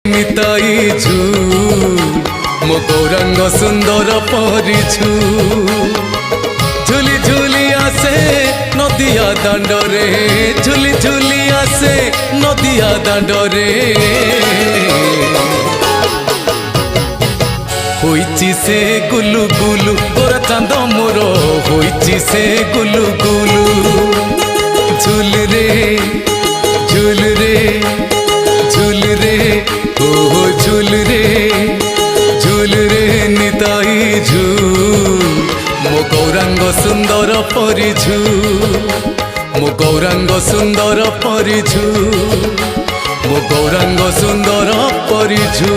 নিতাই ঝুল মো গৌরাঙ্গ সুন্দর পরিছু ঝুলি ঝুলি আসে নদিয়া দাণ্ডরে ঝুলি ঝুলি আসে নদিয়া দাণ্ডরে হইছি সে গুলু গুলু গোরা চাঁদ মোর হইছি সে গুলু গুলু ঝুল রে ঝুল রে ঝুল রে ও ঝুল রে ঝুল রে নিতাই ঝুল মো গৌরাঙ্গ সুন্দর পরিঝু মো গৌরাঙ্গ সুন্দর পরিঝু মো গৌরাঙ্গ সুন্দর পরিঝু।